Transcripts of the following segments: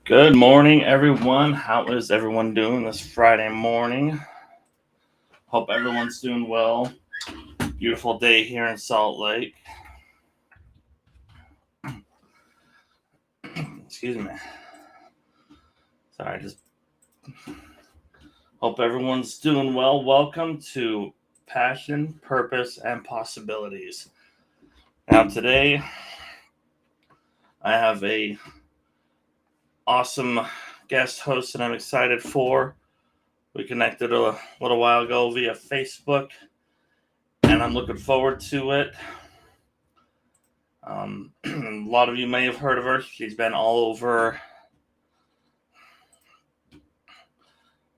Good morning, everyone. How is everyone doing this Friday morning? Hope everyone's doing well. Beautiful day here in Salt Lake. Excuse me. Sorry, just hope everyone's doing well. Welcome to Passion, Purpose, and Possibilities. Now, today I have a awesome guest host that I'm excited for. We connected a little while ago via Facebook, and I'm looking forward to it. A lot of you may have heard of her. She's been all over.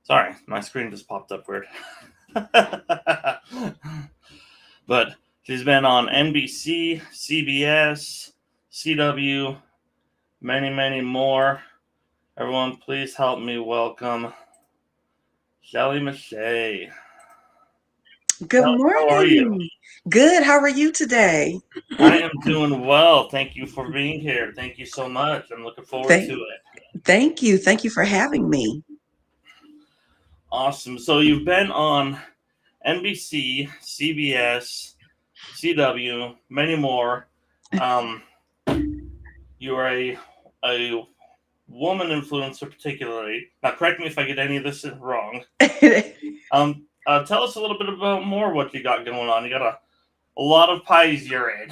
Sorry, my screen just popped up weird. But she's been on NBC, CBS, CW, many, many more. Everyone, please help me welcome Shelley Meche'tte. Good Shelley, how are you? morning. Good. How are you today? I am doing well. Thank you for being here. Thank you so much. I'm looking forward to Thank, it. thank you. Thank you for having me. Awesome. So you've been on NBC, CBS, CW, many more. Um, you are a woman influencer, particularly. Now, correct me if I get any of this wrong. Tell us a little bit about more what you got going on. You got a lot of pies you're in.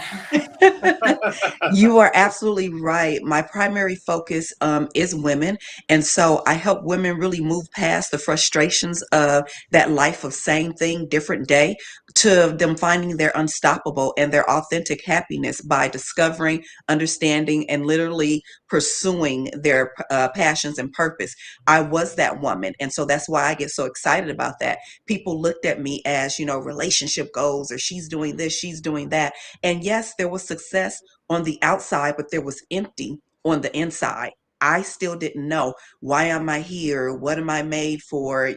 You are absolutely right. My primary focus is women. And so I help women really move past the frustrations of that life of same thing, different day, to them finding their unstoppable and their authentic happiness by discovering, understanding, and literally pursuing their passions and purpose. I was that woman. And so that's why I get so excited about that. People looked at me as, relationship goals, or she's doing this, she's doing that. And yes, there was success on the outside, but there was empty on the inside. I still didn't know, why am I here? What am I made for?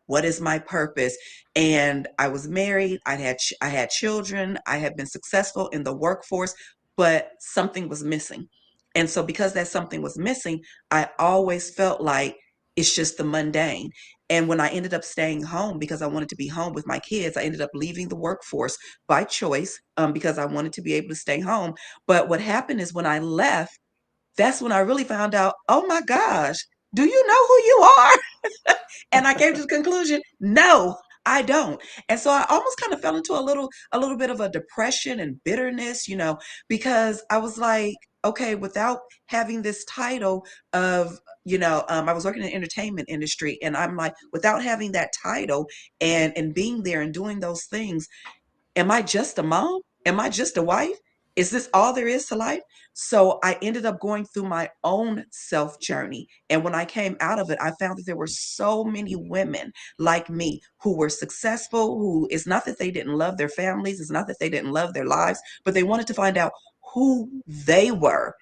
What is my purpose? And I was married. I had children. I had been successful in the workforce, but something was missing. And so because that something was missing, I always felt like it's just the mundane. And when I ended up staying home because I wanted to be home with my kids, I ended up leaving the workforce by choice, because I wanted to be able to stay home. But what happened is when I left, that's when I really found out, oh my gosh, do you know who you are? And I came to the conclusion, no, I don't. And so I almost kind of fell into a little bit of a depression and bitterness, because I was like, okay, without having this title of, I was working in the entertainment industry, and I'm like, without having that title and being there and doing those things, am I just a mom? Am I just a wife? Is this all there is to life? So I ended up going through my own self journey. And when I came out of it, I found that there were so many women like me who were successful, who it's not that they didn't love their families, it's not that they didn't love their lives, but they wanted to find out who they were.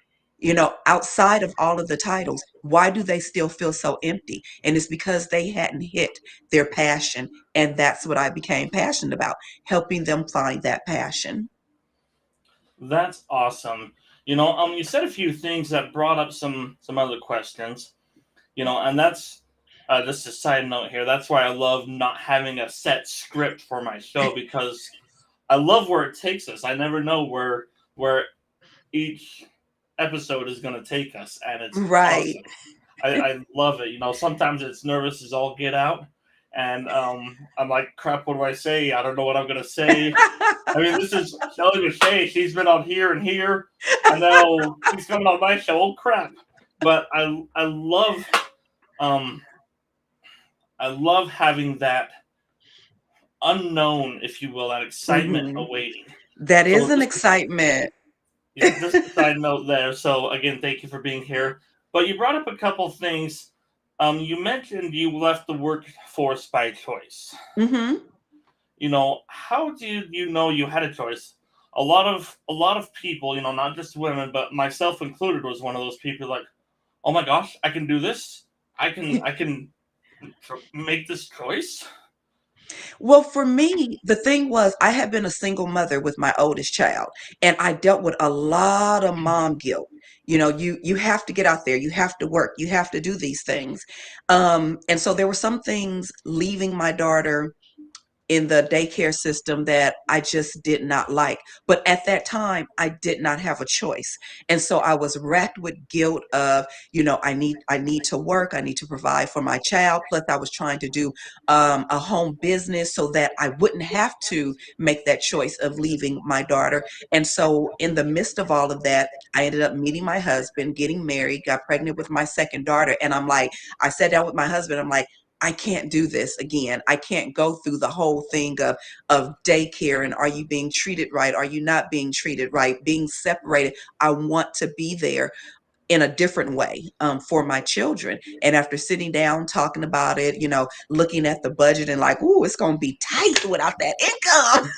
Outside of all of the titles, why do they still feel so empty? And it's because they hadn't hit their passion. And that's what I became passionate about, helping them find that passion. That's awesome. You said a few things that brought up some other questions. And that's just a side note here. That's why I love not having a set script for my show because I love where it takes us. I never know where each episode is going to take us, and it's Right. awesome. I love it. Sometimes it's nervous as all get out, and I'm like, crap. What do I say? I don't know what I'm going to say. I mean, this is Shelley Meche'tte. She's been on here and here, and now she's coming on my show. Oh crap! But um I love having that unknown, if you will, that excitement Hmm. awaiting. That is So an just excitement. just a side note there. So again, thank you for being here. But you brought up a couple things. You mentioned you left the workforce by choice. Hmm. How did you know you had a choice? A lot of people, not just women, but myself included, was one of those people like, oh my gosh, I can do this. I can make this choice. Well, for me, the thing was, I had been a single mother with my oldest child, and I dealt with a lot of mom guilt. You have to get out there, you have to work, you have to do these things. And so there were some things leaving my daughter in the daycare system that I just did not like. But at that time, I did not have a choice. And so I was racked with guilt of, I need to work, I need to provide for my child. Plus I was trying to do a home business so that I wouldn't have to make that choice of leaving my daughter. And so in the midst of all of that, I ended up meeting my husband, getting married, got pregnant with my second daughter. And I sat down with my husband. I'm like, I can't do this again. I can't go through the whole thing of daycare and are you being treated right? Are you not being treated right? Being separated. I want to be there in a different way for my children. And after sitting down, talking about it, looking at the budget and like, ooh, it's going to be tight without that income.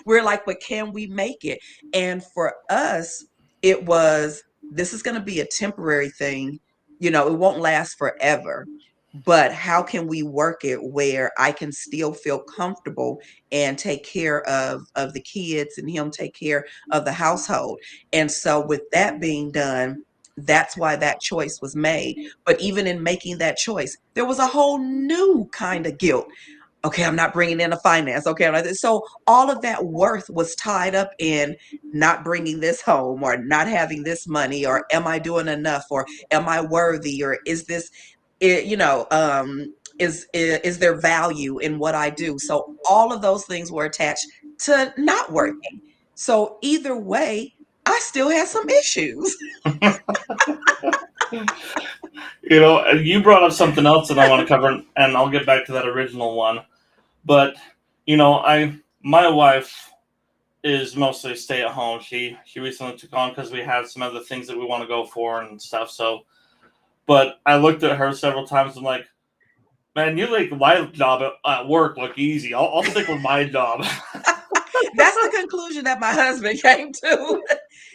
We're like, but can we make it? And for us, it was, this is going to be a temporary thing. It won't last forever. But how can we work it where I can still feel comfortable and take care of the kids and him take care of the household? And so with that being done, that's why that choice was made. But even in making that choice, there was a whole new kind of guilt. Okay, I'm not bringing in a finance. Okay, so all of that worth was tied up in not bringing this home or not having this money, or am I doing enough, or am I worthy, or is this, it, is there value in what I do? So all of those things were attached to not working. So either way, I still had some issues. You brought up something else that I want to cover, and I'll get back to that original one. But my wife is mostly stay at home. She recently took on because we had some other things that we want to go for and stuff. So, but I looked at her several times. And like, man, you make my job at work look easy. I'll stick with my job. That's the conclusion that my husband came to.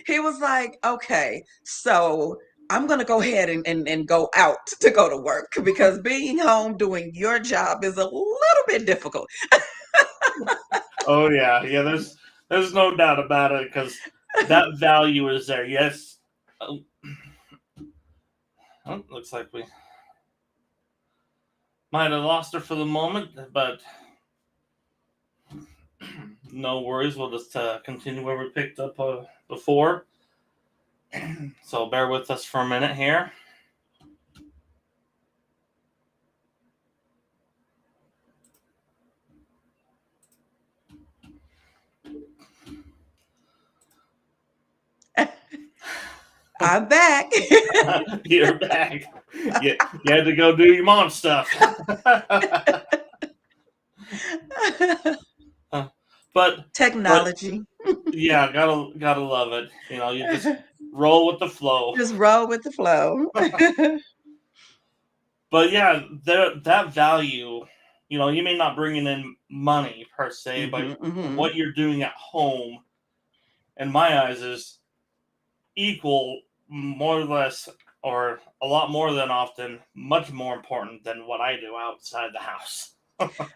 He was like, okay, so I'm going to go ahead and go out to go to work because being home doing your job is a little bit difficult. Oh yeah. There's no doubt about it because that value is there. Yes. Oh, looks like we might have lost her for the moment, but no worries. We'll just continue where we picked up before. So bear with us for a minute here. I'm back. You're back. You had to go do your mom stuff. but Technology. yeah, gotta love it. You just roll with the flow. Just roll with the flow. But yeah, that value, you may not bring in money per se, but Hmm. what you're doing at home, in my eyes, is equal, more or less, or a lot more than often, much more important than what I do outside the house.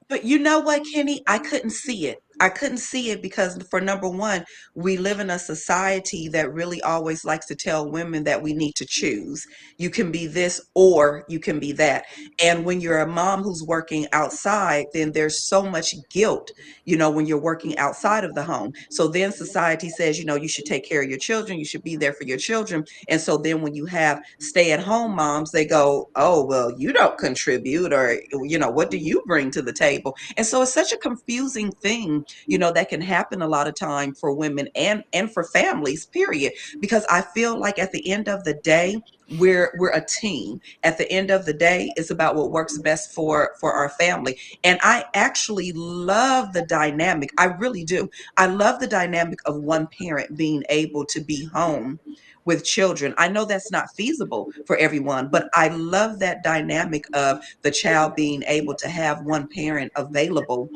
But you know what, Kenny? I couldn't see it. I couldn't see it because, for number one, we live in a society that really always likes to tell women that we need to choose. You can be this or you can be that. And when you're a mom who's working outside, then there's so much guilt, when you're working outside of the home. So then society says, you should take care of your children, you should be there for your children. And so then when you have stay at home moms, they go, oh, well, you don't contribute, or, what do you bring to the table? And so it's such a confusing thing, that can happen a lot of time for women and for families, period. Because I feel like at the end of the day, we're a team. At the end of the day, it's about what works best for our family. And I actually love the dynamic. I really do. I love the dynamic of one parent being able to be home with children. I know that's not feasible for everyone, but I love that dynamic of the child being able to have one parent available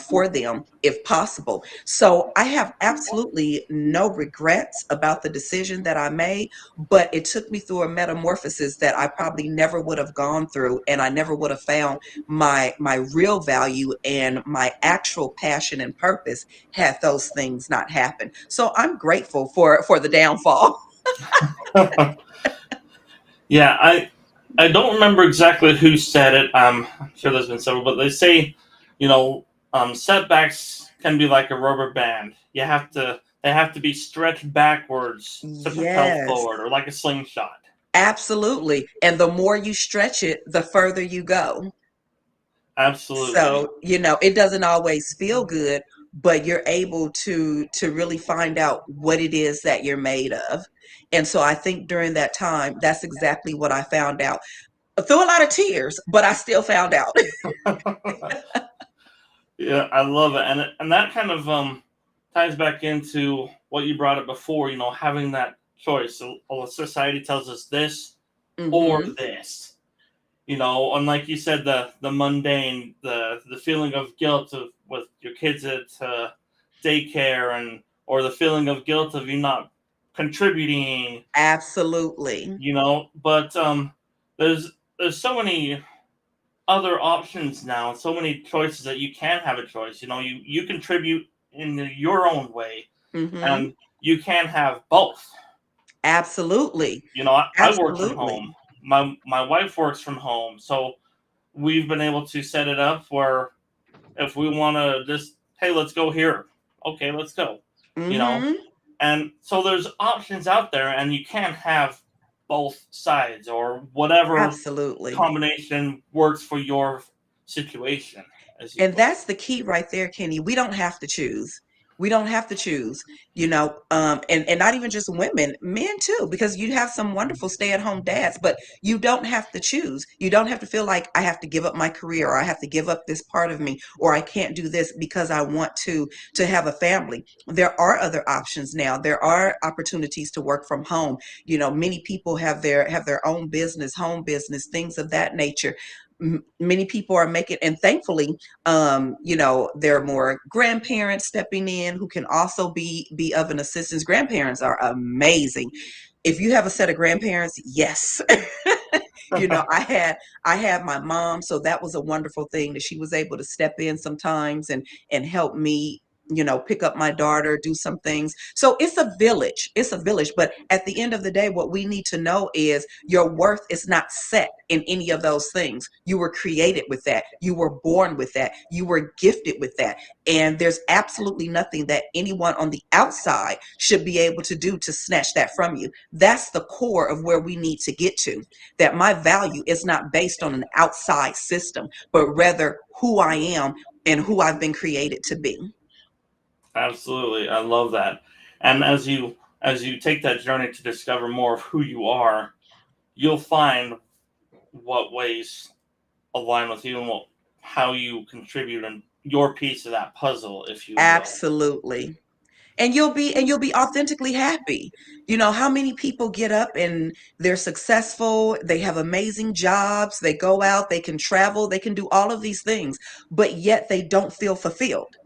for them if possible. So I have absolutely no regrets about the decision that I made, but it took me through a metamorphosis that I probably never would have gone through, and I never would have found my real value and my actual passion and purpose had those things not happened. So I'm grateful for the downfall. Yeah, I don't remember exactly who said it. I'm sure there's been several, but they say, you know, setbacks can be like a rubber band. They have to be stretched backwards to propel Yes, forward, or like a slingshot. absolutely. And the more you stretch it, the further you go. Absolutely. So, it doesn't always feel good, but you're able to really find out what it is that you're made of. And so I think during that time, that's exactly what I found out. Through a lot of tears, but I still found out. Yeah, I love it, and that kind of ties back into what you brought up before. You know, having that choice. So, well, society tells us this or Hmm. this. You know, and like you said, the mundane, the feeling of guilt of with your kids at daycare, and or the feeling of guilt of you not contributing. Absolutely. You know, but there's so many other options now, so many choices that you can have a choice. You know, you contribute in your own way, Hmm. and you can have both. Absolutely. You know, I work from Absolutely. home. My wife works from home, so we've been able to set it up where if we want to just, hey, let's go here, okay, let's go. You know, Hmm. and so there's options out there, and you can have both sides or whatever Absolutely. combination works for your situation, as you And put it. that's the key right there, Kenny. We don't have to choose. We don't have to choose, and not even just women, men too, because you have some wonderful stay-at-home dads, but you don't have to choose. You don't have to feel like I have to give up my career, or I have to give up this part of me, or I can't do this because I want to have a family. There are other options now. There are opportunities to work from home. Many people have their own business, home business, things of that nature. Many people are making, and thankfully, there are more grandparents stepping in who can also be of an assistance. Grandparents are amazing. If you have a set of grandparents, yes. I had my mom, so that was a wonderful thing that she was able to step in sometimes and help me, pick up my daughter, do some things. So it's a village, but at the end of the day, what we need to know is your worth is not set in any of those things. You were created with that, you were born with that, you were gifted with that, and there's absolutely nothing that anyone on the outside should be able to do to snatch that from you. That's the core of where we need to get to, that my value is not based on an outside system, but rather who I am and who I've been created to be. Absolutely, I love that. And as you take that journey to discover more of who you are, you'll find what ways align with you, and how you contribute in your piece of that puzzle, if you will. Absolutely. And you'll be authentically happy. How many people get up and they're successful, they have amazing jobs, they go out, they can travel, they can do all of these things, but yet they don't feel fulfilled.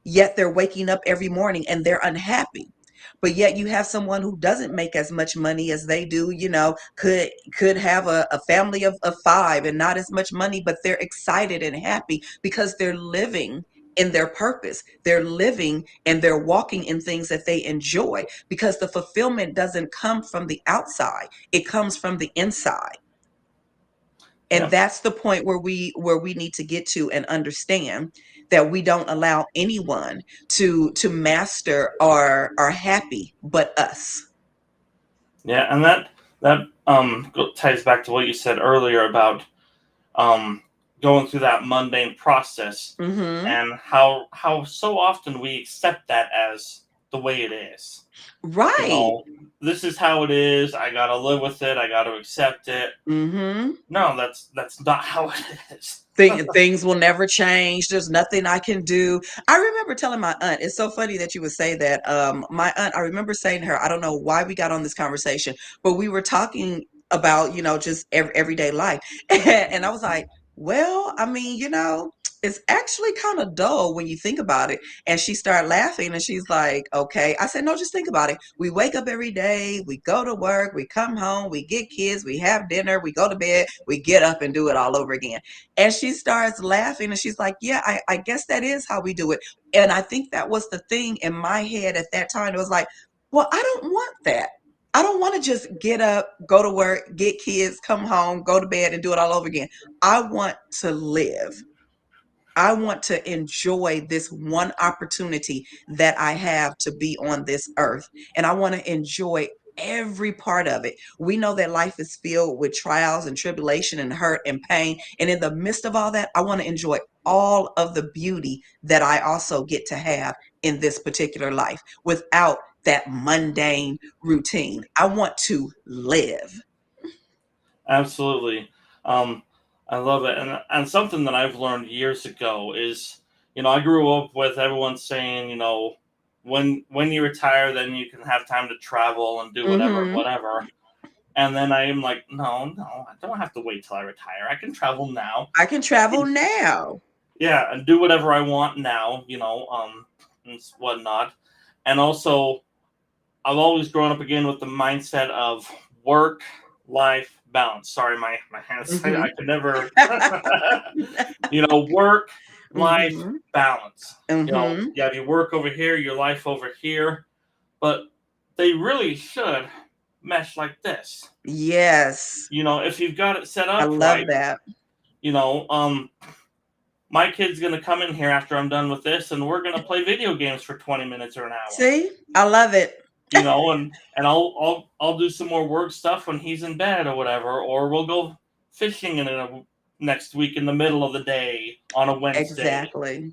Yet they're waking up every morning and they're unhappy. But yet you have someone who doesn't make as much money as they do, could have a family of five and not as much money, but they're excited and happy because they're living in their purpose. They're living and they're walking in things that they enjoy, because the fulfillment doesn't come from the outside. It comes from the inside. And Yep. that's the point where we need to get to and understand that we don't allow anyone to master our happy but us. Yeah, and that ties back to what you said earlier about um, going through that mundane process, Hmm. and how so often we accept that as the way it is. You Right. know, this is how it is. I gotta live with it. I gotta accept it. Hmm. No, that's not how it is. Things will never change. There's nothing I can do. I remember telling my aunt, it's so funny that you would say that. My aunt, I remember saying to her, I don't know why we got on this conversation, but we were talking about, just everyday life. And I was like, well, I mean, it's actually kind of dull when you think about it. And she started laughing and she's like, okay. I said, no, just think about it. We wake up every day, we go to work, we come home, we get kids, we have dinner, we go to bed, we get up and do it all over again. And she starts laughing and she's like, yeah, I guess that is how we do it. And I think that was the thing in my head at that time. It was like, well, I don't want that. I don't want to just get up, go to work, get kids, come home, go to bed, and do it all over again. I want to live. I want to enjoy this one opportunity that I have to be on this earth. And I want to enjoy every part of it. We know that life is filled with trials and tribulation and hurt and pain. And in the midst of all that, I want to enjoy all of the beauty that I also get to have in this particular life without that mundane routine. I want to live. Absolutely. Um, I love it. And something that I've learned years ago is, I grew up with everyone saying, when you retire, then you can have time to travel and do whatever, Hmm. whatever. And then I am like, no, I don't have to wait till I retire. I can travel now. I can travel now. Yeah, and do whatever I want now, and whatnot. And also, I've always grown up again with the mindset of work life balance. Sorry, my hands. I Hmm. could never. Work life Hmm. balance. Hmm. You have your work over here, your life over here, but they really should mesh like this. Yes, If you've got it set I up love right, that. you know, um, my kid's gonna come in here after I'm done with this, and we're gonna play video games for 20 minutes or an hour. See, I love it. And I'll do some more work stuff when he's in bed or whatever, or we'll go fishing next week in the middle of the day on a Wednesday, Exactly.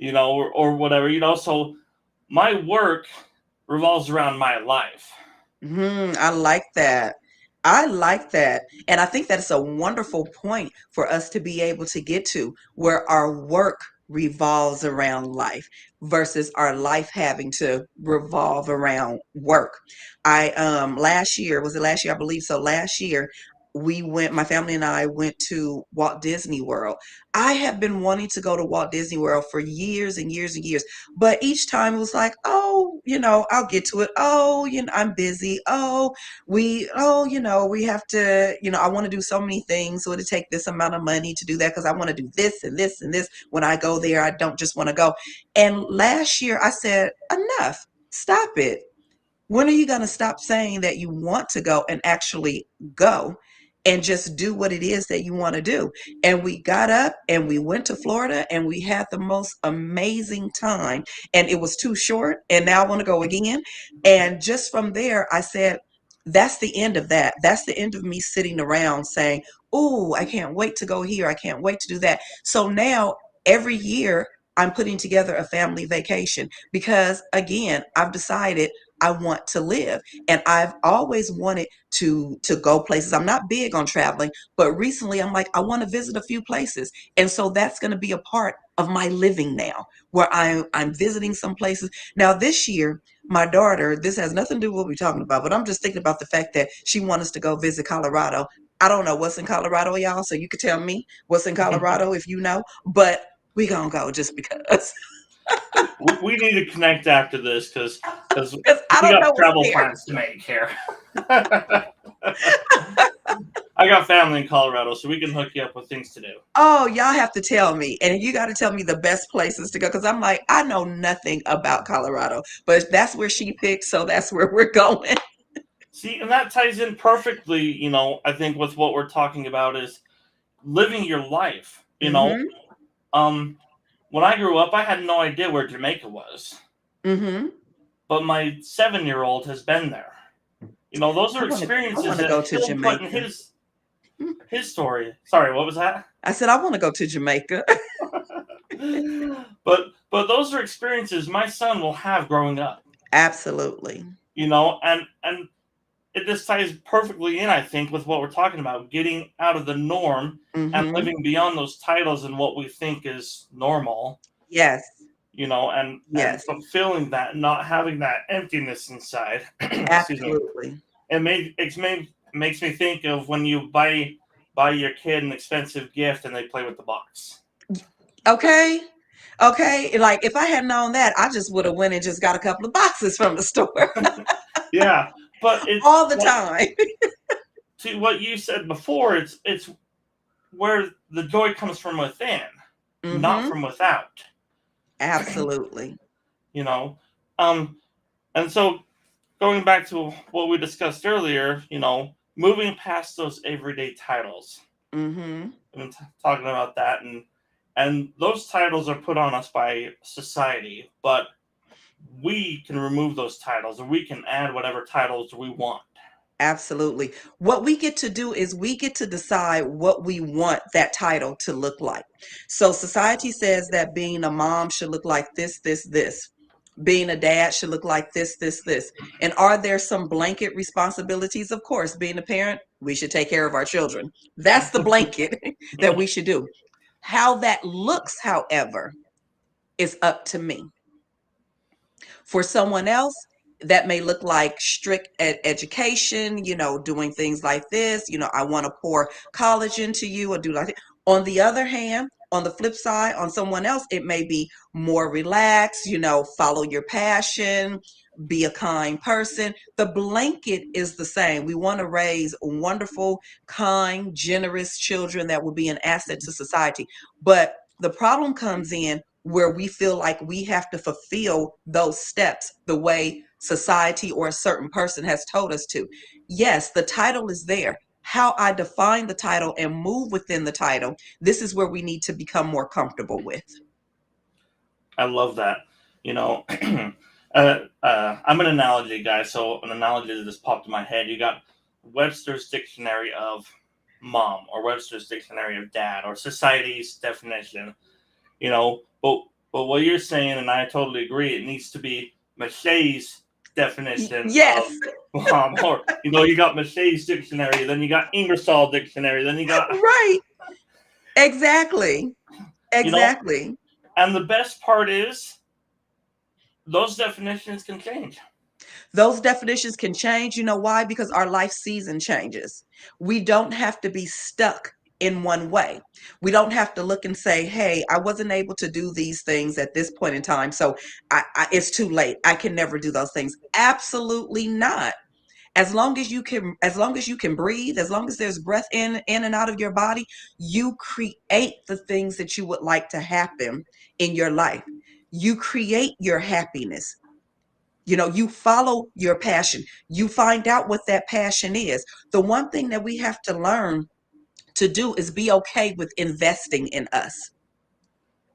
or whatever. So my work revolves around my life. I like that. I like that. And I think that's a wonderful point for us to be able to get to where our work revolves around life versus our life having to revolve around work. I last year, was it last year? I believe so. Last year my family and I went to Walt Disney World. I have been wanting to go to Walt Disney World for years and years and years. But each time it was like, oh, I'll get to it. Oh, I'm busy. We have to, I want to do so many things. So it'll take this amount of money to do that because I want to do this and this and this. When I go there, I don't just want to go. And last year I said, enough, stop it. When are you going to stop saying that you want to go and actually go and just do what it is that you want to do? And we got up and we went to Florida and we had the most amazing time. And it was too short. And now I want to go again. And just from there, I said, that's the end of that. That's the end of me sitting around saying, oh, I can't wait to go here. I can't wait to do that. So now every year, I'm putting together a family vacation because, again, I've decided I want to live. And I've always wanted to go places. I'm not big on traveling, but recently I'm like, I want to visit a few places. And so that's going to be a part of my living now, where I'm visiting some places. Now this year, my daughter, this has nothing to do with what we're talking about, but I'm just thinking about the fact that she wants us to go visit Colorado. I don't know what's in Colorado, y'all, so you could tell me what's in Colorado if you know, but we gonna go just because. We need to connect after this because Because I we don't got know what's travel there. plans to make here. I got family in Colorado, so we can hook you up with things to do. Oh, y'all have to tell me. And you got to tell me the best places to go because I'm like, I know nothing about Colorado, but that's where she picked, so that's where we're going. See, and that ties in perfectly, I think with what we're talking about is living your life. Mm-hmm. Um, when I grew up, I had no idea where Jamaica was, Mm-hmm. but my 7-year-old has been there. Those are I experiences want to that go to he'll put in Jamaica. his story. Sorry, what was that? I said, I want to go to Jamaica. But those are experiences my son will have growing up. Absolutely. And it just ties perfectly in, I think, with what we're talking about, getting out of the norm and Mm-hmm. living beyond those titles and what we think is normal, Yes. and Yes. fulfilling that, not having that emptiness inside. Excuse me. Absolutely. Makes me think of when you buy your kid an expensive gift and they play with the box. Okay. Okay. Like if I had known that, I just would have went and just got a couple of boxes from the store Yeah, but it's all the like time. to what you said before. It's where the joy comes from within, not Mm-hmm. from without. Absolutely. You know, um, and so going back to what we discussed earlier, moving past those everyday titles. Mm-hmm. I've been talking about that, and those titles are put on us by society, but we can remove those titles, or we can add whatever titles we want. Absolutely. What we get to do is we get to decide what we want that title to look like. So society says that being a mom should look like this. Being a dad should look like this. And are there some blanket responsibilities? Of course, being a parent, we should take care of our children. That's the blanket that we should do. How that looks, however, is up to me. For someone else, that may look like strict education, doing things like this. I want to pour college into you or do like that. On the other hand, on the flip side, on someone else, it may be more relaxed, follow your passion, be a kind person. The blanket is the same. We want to raise wonderful, kind, generous children that will be an asset to society. But the problem comes in where we feel like we have to fulfill those steps the way society or a certain person has told us to. Yes, the title is there. How I define the title and move within the title, this is where we need to become more comfortable with. I love that. You know, I'm an analogy guy, so an analogy that just popped in my head. You got Webster's Dictionary of mom, or Webster's Dictionary of dad, or society's definition. But what you're saying, and I totally agree, it needs to be Mechette's definition of Yes, mom. Or you got Mechette's dictionary, then you got Ingersoll dictionary, then you got right. Exactly. you know, Exactly. and the best part is those definitions can change. Those definitions can change. You know why? Because our life season changes. We don't have to be stuck in one way. We don't have to look and say, hey, I wasn't able to do these things at this point in time. So it's too late. I can never do those things. Absolutely not. As long as you can breathe, as long as there's breath in and out of your body, you create the things that you would like to happen in your life. You create your happiness. You follow your passion. You find out what that passion is. The one thing that we have to learn to do is be okay with investing in us.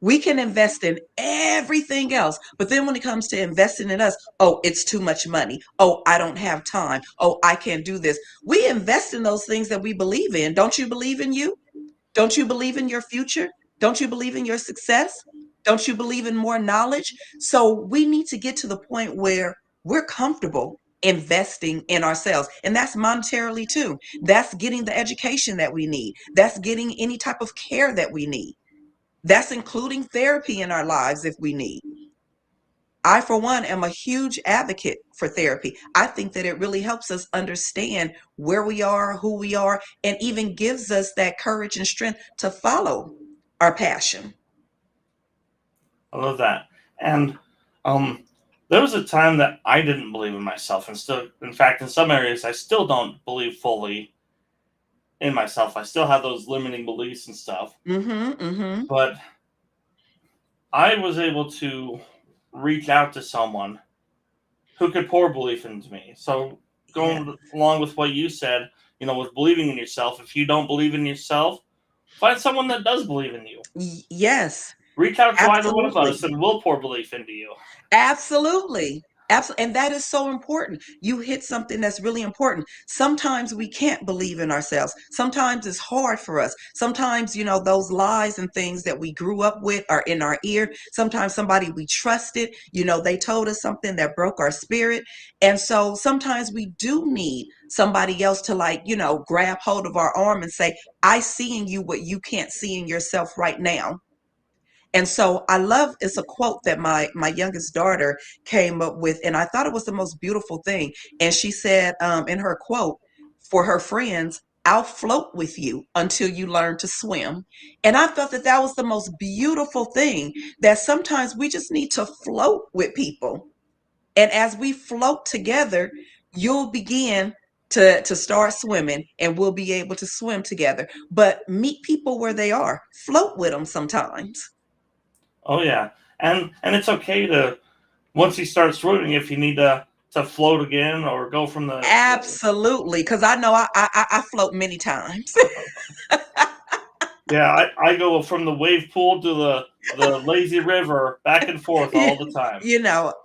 We can invest in everything else, but then when it comes to investing in us, oh, it's too much money. Oh, I don't have time. Oh, I can't do this. We invest in those things that we believe in. Don't you believe in you? Don't you believe in your future? Don't you believe in your success? Don't you believe in more knowledge? So we need to get to the point where we're comfortable investing in ourselves. And that's monetarily too. That's getting the education that we need. That's getting any type of care that we need. That's including therapy in our lives if we need. I, for one, am a huge advocate for therapy. I think that it really helps us understand where we are, who we are, and even gives us that courage and strength to follow our passion. I love that. And um, there was a time that I didn't believe in myself, and still, in fact, in some areas, I still don't believe fully in myself. I still have those limiting beliefs and stuff. Mm-hmm, mm-hmm. But I was able to reach out to someone who could pour belief into me. So Yeah. going along with what you said, with believing in yourself, if you don't believe in yourself, find someone that does believe in you. Yes, Reach out to either one of us, absolutely. and we'll pour belief into you. Absolutely. Absolutely. And that is so important. You hit something that's really important. Sometimes we can't believe in ourselves. Sometimes it's hard for us. Sometimes, those lies and things that we grew up with are in our ear. Sometimes somebody we trusted, they told us something that broke our spirit. And so sometimes we do need somebody else to, like, grab hold of our arm and say, I see in you what you can't see in yourself right now. And so I love, it's a quote that my youngest daughter came up with, and I thought it was the most beautiful thing. And she said, in her quote, for her friends, I'll float with you until you learn to swim. And I felt that that was the most beautiful thing, that sometimes we just need to float with people. And as we float together, you'll begin to start swimming and we'll be able to swim together. But meet people where they are, float with them sometimes. Oh yeah, and it's okay to, once you start swimming, if you need to to float again or go from the Absolutely, because I know I float many times. yeah, I go from the wave pool to the lazy river back and forth Yeah, all the time.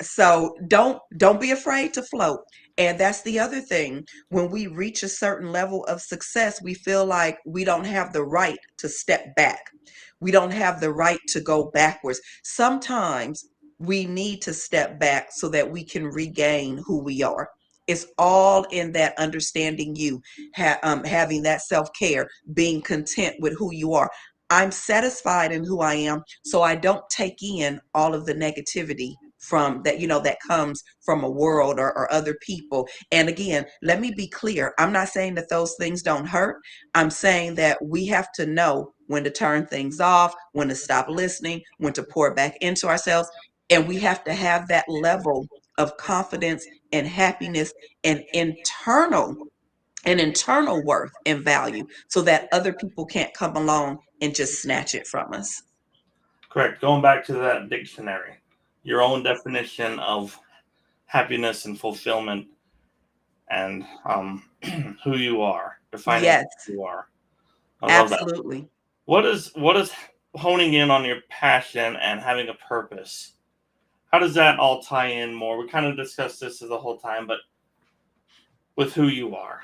so don't be afraid to float. And that's the other thing. When we reach a certain level of success, we feel like we don't have the right to step back. We don't have the right to go backwards. Sometimes we need to step back so that we can regain who we are. It's all in that understanding you, having that self care, being content with who you are. I'm satisfied in who I am, so I don't take in all of the negativity from that, that comes from a world or other people. And again, let me be clear. I'm not saying that those things don't hurt. I'm saying that we have to know when to turn things off, when to stop listening, when to pour back into ourselves. And we have to have that level of confidence and happiness and internal worth and value so that other people can't come along and just snatch it from us. Correct. Going back to that dictionary, your own definition of happiness and fulfillment, and who you are, defining Yes, who you are. I love that. absolutely. What is honing in on your passion and having a purpose? How does that all tie in more? We kind of discussed this the whole time, but with who you are.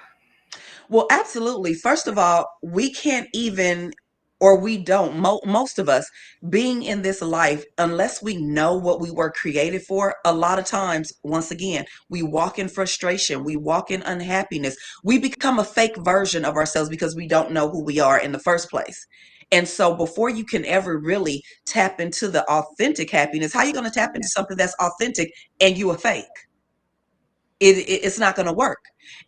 Well, absolutely. First of all, we can't even, or we don't, most of us being in this life, unless we know what we were created for, a lot of times, once again, we walk in frustration, we walk in unhappiness, we become a fake version of ourselves because we don't know who we are in the first place. And so before you can ever really tap into the authentic happiness, how are you going to tap into something that's authentic and you a fake? It's not going to work.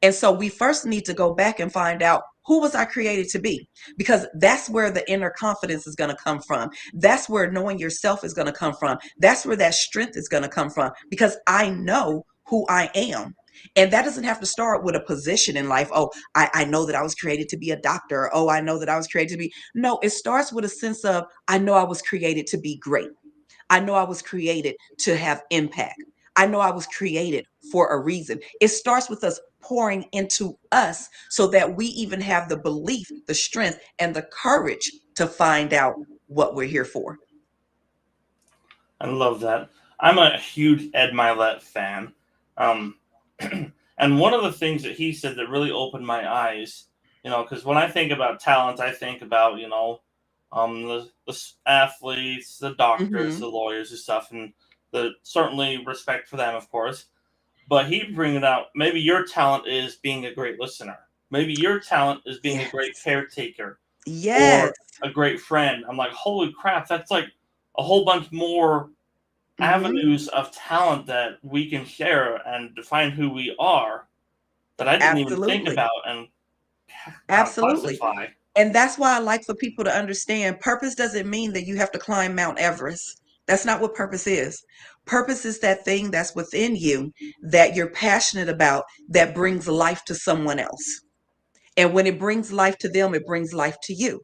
And so we first need to go back and find out, who was I created to be? Because that's where the inner confidence is going to come from. That's where knowing yourself is going to come from. That's where that strength is going to come from, because I know who I am. And that doesn't have to start with a position in life. Oh, I know that I was created to be a doctor. Oh, I know that I was created to be. No, it starts with a sense of, I know I was created to be great. I know I was created to have impact. I know I was created for a reason. It starts with us pouring into us so that we even have the belief, the strength, and the courage to find out what we're here for. I love that. I'm a huge Ed Milet fan. Um, and one of the things that he said that really opened my eyes, because when I think about talent, I think about, the athletes, the doctors, the Hmm. lawyers, and stuff, and the certainly respect for them, of course. But he bring it out. Maybe your talent is being a great listener. Maybe your talent is being a great Yes. caretaker Yes. or a great friend. I'm like, holy crap, that's like a whole bunch more Hmm. avenues of talent that we can share and define who we are that I didn't even think Absolutely. about and Absolutely. classify. And that's why I like for people to understand, purpose doesn't mean that you have to climb Mount Everest. That's not what purpose is. Purpose is that thing that's within you that you're passionate about that brings life to someone else. And when it brings life to them, it brings life to you.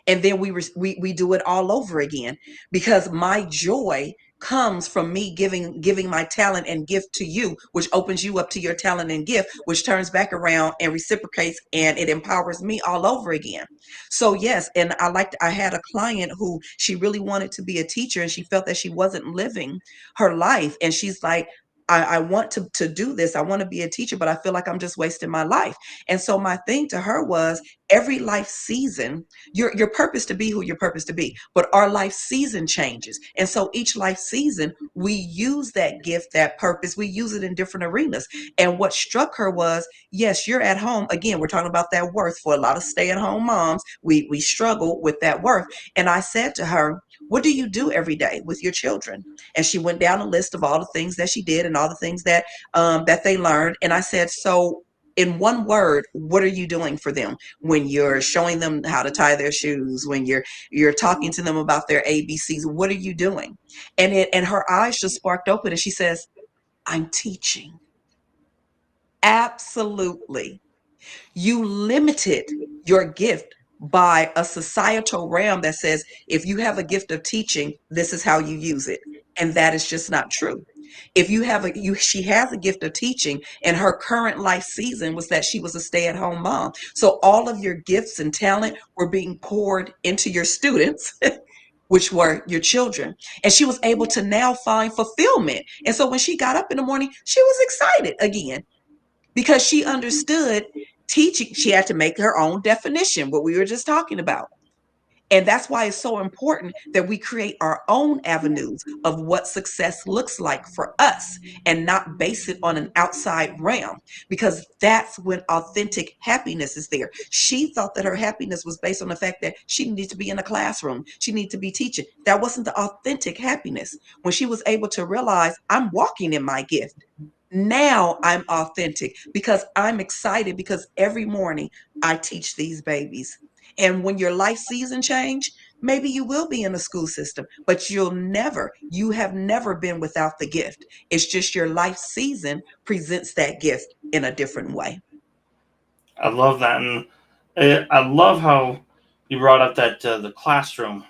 And then we do it all over again, because my joy comes from me giving my talent and gift to you, which opens you up to your talent and gift, which turns back around and reciprocates, and it empowers me all over again. So yes, and I had a client who, she really wanted to be a teacher, and she felt that she wasn't living her life, and she's like, I want to do this. I want to be a teacher, but I feel like I'm just wasting my life. And so my thing to her was, every life season, your purpose to be who your purpose to be, but our life season changes. And so each life season, we use that gift, that purpose, we use it in different arenas. And what struck her was, yes, you're at home. Again, we're talking about that worth. For a lot of stay-at-home moms, we struggle with that worth. And I said to her, what do you do every day with your children? And she went down a list of all the things that she did and all the things that they learned. And I said, so in one word, what are you doing for them when you're showing them how to tie their shoes, when you're talking to them about their ABCs? What are you doing? And her eyes just sparked open, and she says, I'm teaching. Absolutely. You limited your gift by a societal realm that says, if you have a gift of teaching, this is how you use it. And that is just not true. If you have she has a gift of teaching, and her current life season was that she was a stay-at-home mom. So all of your gifts and talent were being poured into your students, which were your children. And she was able to now find fulfillment. And so when she got up in the morning, she was excited again because she understood teaching. She had to make her own definition, what we were just talking about. And that's why it's so important that we create our own avenues of what success looks like for us and not base it on an outside realm, because that's when authentic happiness is there. She thought that her happiness was based on the fact that she needed to be in a classroom, she needed to be teaching. That wasn't the authentic happiness. When she was able to realize, I'm walking in my gift. Now I'm authentic because I'm excited because every morning I teach these babies. And when your life season change, maybe you will be in the school system, but you have never been without the gift. It's just your life season presents that gift in a different way. I love that, and I love how you brought up that the classroom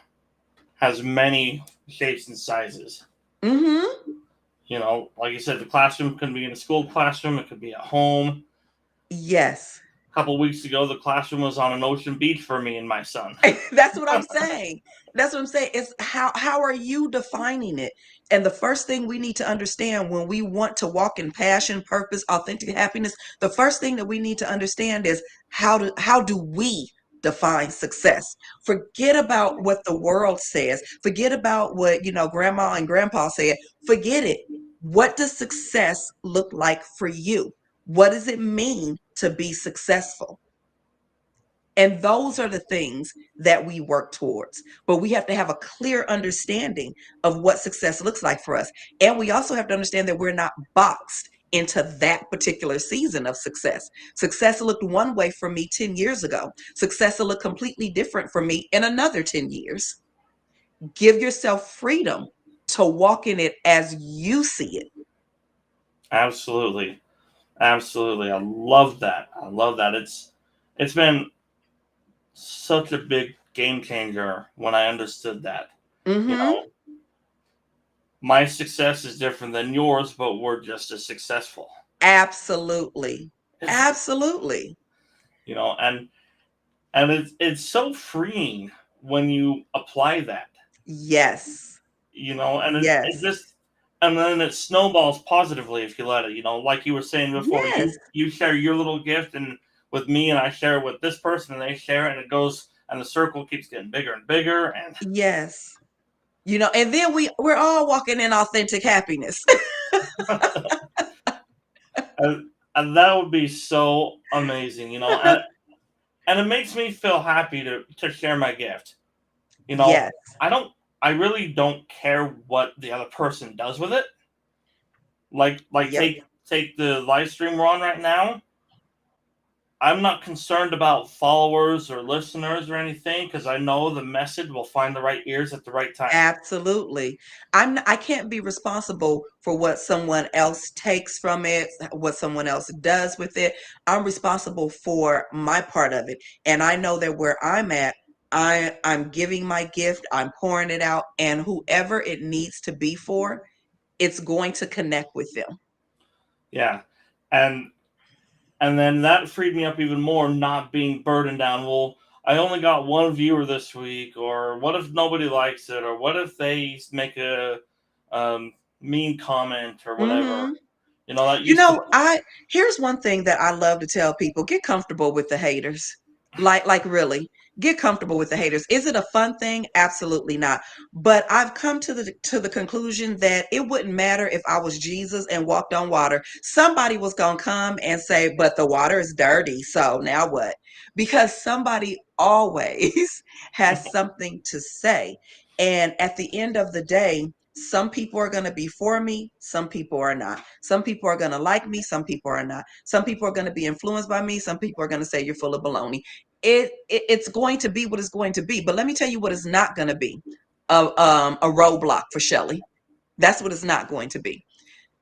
has many shapes and sizes. Mm-hmm. Like you said, the classroom can be in a school classroom, it could be at home. Yes. A couple weeks ago, the classroom was on an ocean beach for me and my son. That's what I'm saying. That's what I'm saying. It's how are you defining it? And the first thing we need to understand when we want to walk in passion, purpose, authentic happiness, the first thing that we need to understand is how do we define success? Forget about what the world says. Forget about what, grandma and grandpa said. Forget it. What does success look like for you? What does it mean to be successful? And those are the things that we work towards. But we have to have a clear understanding of what success looks like for us. And we also have to understand that we're not boxed into that particular season of success. Success looked one way for me 10 years ago. Success will look completely different for me in another 10 years. Give yourself freedom to walk in it as you see it. Absolutely, absolutely. I love that. I love that. It's been such a big game changer when I understood that. You Mm-hmm. know, my success is different than yours, but we're just as successful. Absolutely. It's, Absolutely. and it's so freeing when you apply that. Yes. And it Yes. just and then it snowballs positively if you let it. Like you were saying before, Yes. you share your little gift and with me, and I share it with this person, and they share it, and it goes, and the circle keeps getting bigger and bigger, and Yes. And then we're all walking in authentic happiness. and that would be so amazing, and it makes me feel happy to share my gift. You know, Yes. I don't, I really don't care what the other person does with it. Like Yep. take the live stream we're on right now. I'm not concerned about followers or listeners or anything because I know the message will find the right ears at the right time. Absolutely. I can't be responsible for what someone else takes from it, what someone else does with it. I'm responsible for my part of it. And I know that where I'm at, I'm giving my gift, I'm pouring it out, and whoever it needs to be for, it's going to connect with them. Yeah, and and then that freed me up even more, not being burdened down. Well, I only got one viewer this week, or what if nobody likes it, or what if they make a mean comment or whatever. Mhm. That used to. I here's one thing that I love to tell people: get comfortable with the haters. Like really, get comfortable with the haters. Is it a fun thing? Absolutely not. But I've come to the conclusion that it wouldn't matter if I was Jesus and walked on water. Somebody was gonna come and say, "But the water is dirty, so now what?" Because somebody always has something to say. And at the end of the day, some people are going to be for me, some people are not. Some people are going to like me, some people are not. Some people are going to be influenced by me, some people are going to say you're full of baloney. It's going to be what it's going to be. But let me tell you what it's not going to be: a roadblock for Shelley. That's what it's not going to be.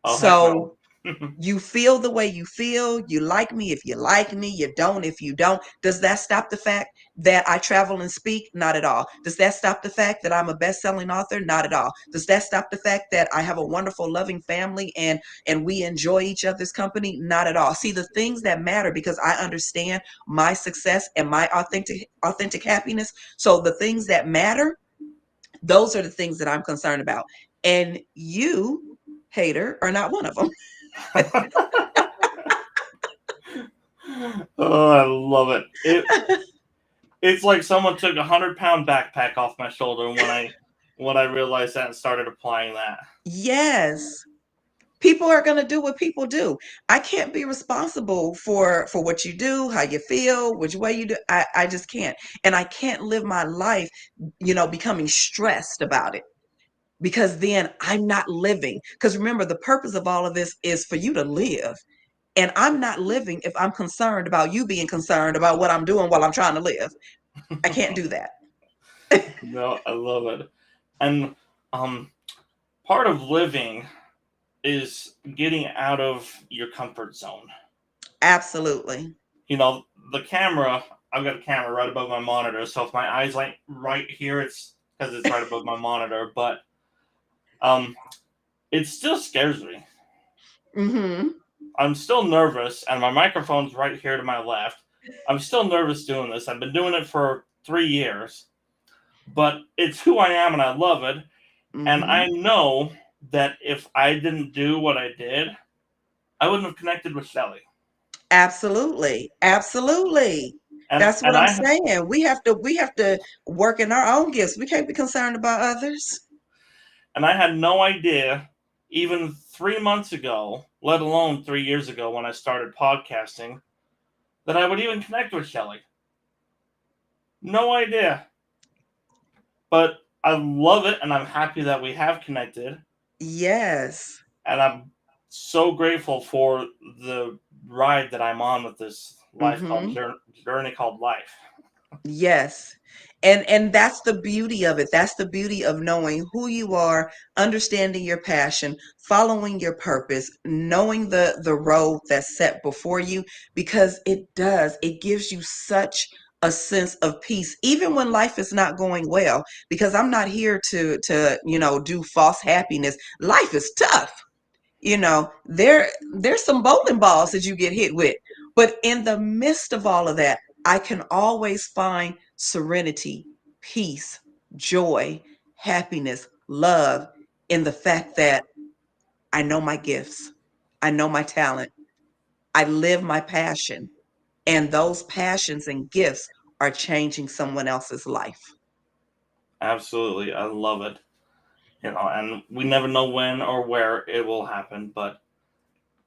Oh heck So no. You feel the way you feel. You like me if you like me. You don't if you don't. Does that stop the fact that I travel and speak? Not at all. Does that stop the fact that I'm a best-selling author? Not at all. Does that stop the fact that I have a wonderful, loving family and we enjoy each other's company? Not at all. See, the things that matter because I understand my success and my authentic happiness. So the things that matter, those are the things that I'm concerned about. And you, hater, are not one of them. Oh, I love it. It's like someone took 100-pound backpack off my shoulder when I realized that and started applying that. Yes. People are going to do what people do. I can't be responsible for what you do, how you feel, which way you do. I just can't. And I can't live my life, becoming stressed about it because then I'm not living. Because remember, the purpose of all of this is for you to live. And I'm not living if I'm concerned about you being concerned about what I'm doing while I'm trying to live. I can't do that. No, I love it. And um, part of living is getting out of your comfort zone. Absolutely. You know, the camera. I've got a camera right above my monitor, so if my eyes like right here, it's because it's right above my monitor. But um, it still scares me. Hmm. I'm still nervous, and my microphone's right here to my left. I'm still nervous doing this. I've been doing it for 3 years, but it's who I am, and I love it. And Hmm. I know that if I didn't do what I did, I wouldn't have connected with Shelley. Absolutely. Absolutely. And That's what and I'm I saying. We have to work in our own gifts. We can't be concerned about others. and I had no idea even 3 months ago, let alone 3 years ago when I started podcasting, that I would even connect with Shelley. No idea. But I love it, and I'm happy that we have connected. Yes. And I'm so grateful for the ride that I'm on with this life called Hmm. journey called life. Yes. And that's the beauty of it. That's the beauty of knowing who you are, understanding your passion, following your purpose, knowing the road that's set before you because it gives you such a sense of peace even when life is not going well because I'm not here to do false happiness. Life is tough. There's some bowling balls that you get hit with, but in the midst of all of that, I can always find serenity, peace, joy, happiness, love in the fact that I know my gifts, I know my talent, I live my passion, and those passions and gifts are changing someone else's life. Absolutely, I love it. And we never know when or where it will happen, but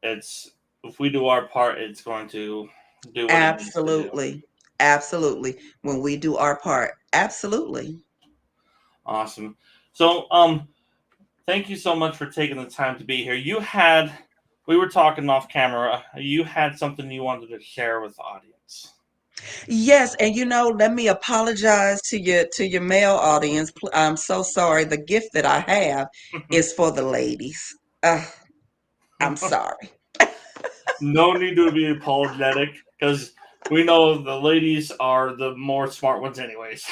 it's if we do our part, it's going to do what it needs to do. Absolutely. Absolutely. When we do our part, absolutely. Awesome. So, thank you so much for taking the time to be here. We were talking off camera. You had something you wanted to share with the audience. Yes, and let me apologize to your male audience. I'm so sorry. The gift that I have is for the ladies. Uh, I'm sorry. No need to be apologetic because we know the ladies are the more smart ones, anyways.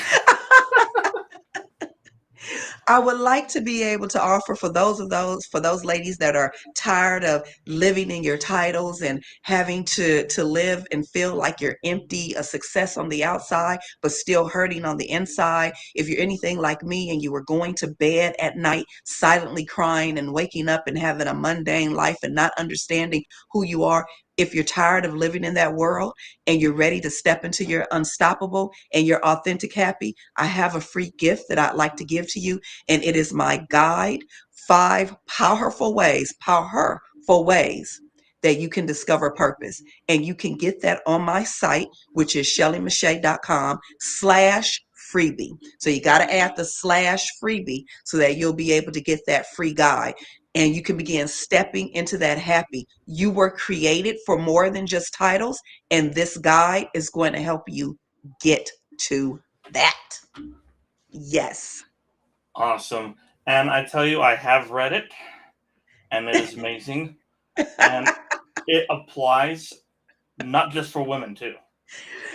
I would like to be able to offer for those ladies that are tired of living in your titles and having to live and feel like you're empty, a success on the outside, but still hurting on the inside. If you're anything like me and you were going to bed at night silently crying and waking up and having a mundane life and not understanding who you are, if you're tired of living in that world and you're ready to step into your unstoppable and your authentic happy, I have a free gift that I'd like to give to you, and it is my guide, 5 powerful ways that you can discover purpose. And you can get that on my site, which is shelleymeche'tte.com/freebie. So you got to add the slash freebie so that you'll be able to get that free guide. And you can begin stepping into that happy. You were created for more than just titles, and this guide is going to help you get to that. Yes. Awesome. And I tell you, I have read it, and it is amazing. And it applies not just for women too.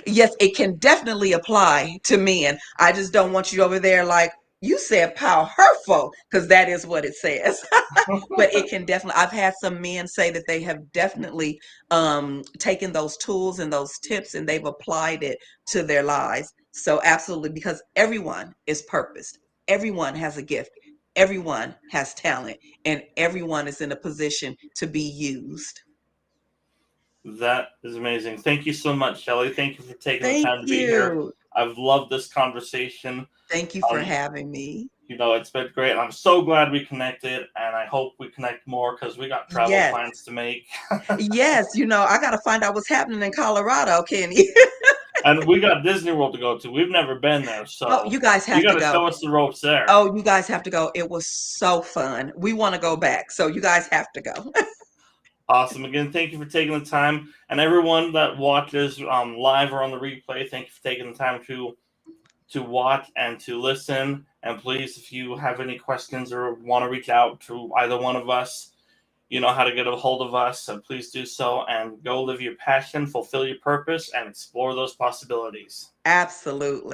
Yes, it can definitely apply to men. I just don't want you over there like you said powerful, because that is what it says. But it can definitely, I've had some men say that they have definitely taken those tools and those tips and they've applied it to their lives. So absolutely, because everyone is purposed. Everyone has a gift. Everyone has talent, and everyone is in a position to be used. That is amazing. Thank you so much, Shelley. Thank you for taking the Thank time to be here. you. I've loved this conversation. Thank you for Um, having me. it's been great. I'm so glad we connected, and I hope we connect more because we got travel Yes. plans to make. Yes, I got to find out what's happening in Colorado, Kenny. And we got Disney World to go to. We've never been there, Oh, so you guys you have got to to go. show us the ropes there. Oh, you guys have to go. It was so fun. We want to go back. So you guys have to go. Awesome. Again, thank you for taking the time. And everyone that watches live or on the replay, thank you for taking the time to watch and to listen. And please, if you have any questions or want to reach out to either one of us, you know how to get a hold of us. So please do so and go live your passion, fulfill your purpose, and explore those possibilities. Absolutely.